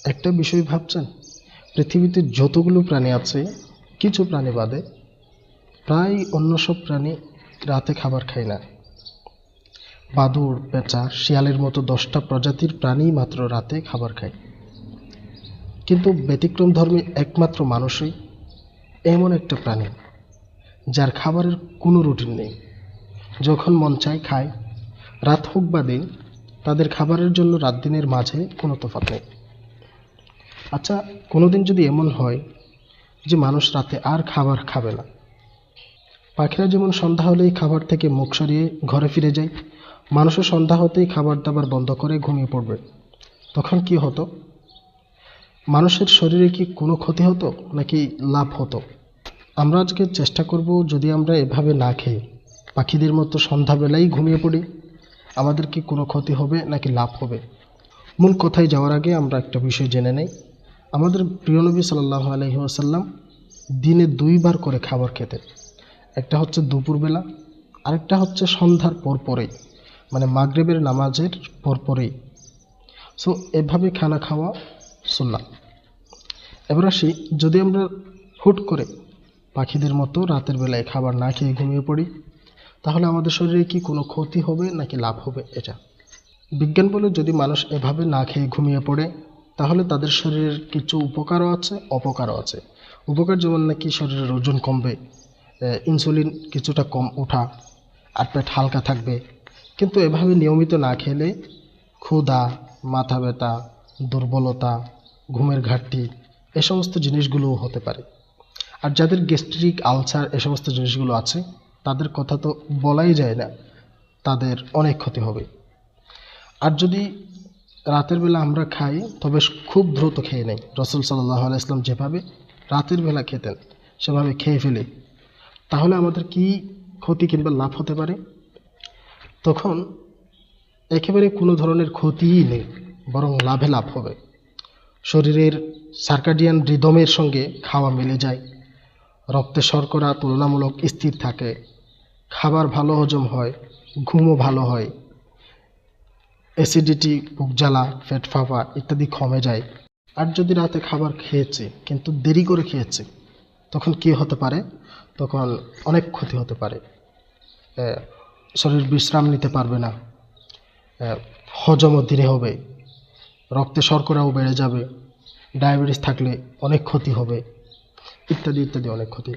একটা বিষয় ভাবছেন, পৃথিবীতে যতগুলো প্রাণী আছে, কিছু প্রাণী বাদে প্রায় অন্য সব প্রাণী রাতে খাবার খায় না। বাদুড়, পেঁচা, শিয়ালের মতো 10টা প্রজাতির প্রাণী মাত্র রাতে খাবার খায়। কিন্তু ব্যতিক্রম ধর্মী একমাত্র মানুষই এমন একটা প্রাণী যার খাবারের কোনো রুটিন নেই। যখন মন চায় খায়, রাত হোক বা দিন, তাদের খাবারের জন্য রাত দিনের মাঝে কোনো তফাৎ নেই। আচ্ছা, কোনোদিন যদি এমন হয় যে মানুষ রাতে আর খাবার খাবে না, পাখিরা যেমন সন্ধ্যা হলেই খাবার থেকে মুখ সরিয়ে ঘরে ফিরে যায়, মানুষও সন্ধ্যা হতেই খাবার দাবার বন্ধ করে ঘুমিয়ে পড়বে, তখন কি হতো? মানুষের শরীরে কি কোনো ক্ষতি হতো নাকি লাভ হতো? আমরা আজকে চেষ্টা করব, যদি আমরা এভাবে না খেয়ে পাখিদের মতো সন্ধ্যাবেলাই ঘুমিয়ে পড়ি, আমাদের কি কোনো ক্ষতি হবে নাকি লাভ হবে? মূল কথায় যাওয়ার আগে আমরা একটা বিষয় জেনে নেই। আমাদের প্রিয় নবী সাল্লাল্লাহু আলাইহি ওয়াসাল্লাম দিনে 2বার করে খাবার খেতেন। একটা হচ্ছে দুপুরবেলা, আরেকটা হচ্ছে সন্ধ্যার পরপরেই, মানে মাগরিবের নামাজের পরপরেই। সো এভাবে খানা খাওয়া সুন্নাহ। এবার আসি, যদি আমরা হুট করে পাখিদের মতো রাতের বেলায় খাবার না খেয়ে ঘুমিয়ে পড়ি, তাহলে আমাদের শরীরে কি কোনো ক্ষতি হবে নাকি লাভ হবে? এটা বিজ্ঞান বলে, যদি মানুষ এভাবে না খেয়ে ঘুমিয়ে পড়ে, তাহলে তাদের শরীরের কিছু উপকারও আছে, অপকারও আছে। উপকার যেমন নাকি শরীরের ওজন কমবে, ইনসুলিন কিছুটা কম ওঠা, আর পেট হালকা থাকবে। কিন্তু এভাবে নিয়মিত না খেলে ক্ষুধা, মাথা ব্যথা, দুর্বলতা, ঘুমের ঘাটতি, এ সমস্ত জিনিসগুলোও হতে পারে। আর যাদের গ্যাস্ট্রিক, আলসার, এ সমস্ত জিনিসগুলো আছে, তাদের কথা তো বলাই যায় না, তাদের অনেক ক্ষতি হবে। আর যদি রাতের বেলা আমরা খাই, তবে খুব দ্রুত খেয়ে নেই। রাসূল সাল্লাল্লাহু আলাইহি ওয়াসাল্লাম যেভাবে রাতের বেলা খেতেন, সেভাবে খেয়ে ফেলি, তাহলে আমাদের কি ক্ষতি কিংবা লাভ হতে পারে? তখন একেবারে কোনো ধরনের ক্ষতিই নেই, বরং লাভে লাভ হবে। শরীরের সার্কাডিয়ান রিদমের সঙ্গে খাওয়া মিলে যায়, রক্তে শর্করা তুলনামূলক স্থির থাকে, খাবার ভালো হজম হয়, ঘুমও ভালো হয়, অ্যাসিডিটি, বুক জ্বালা, পেট ফাঁপা ইত্যাদি কমে যায়। আর যদি রাতে খাবার খেয়েছে কিন্তু দেরি করে খেয়েছে, তখন কি হতে পারে? তখন অনেক ক্ষতি হতে পারে। শরীর বিশ্রাম নিতে পারবে না, হজমও ধীরে হবে, রক্তে শর্করাও বেড়ে যাবে, ডায়াবেটিস থাকলে অনেক ক্ষতি হবে, ইত্যাদি ইত্যাদি অনেক ক্ষতি।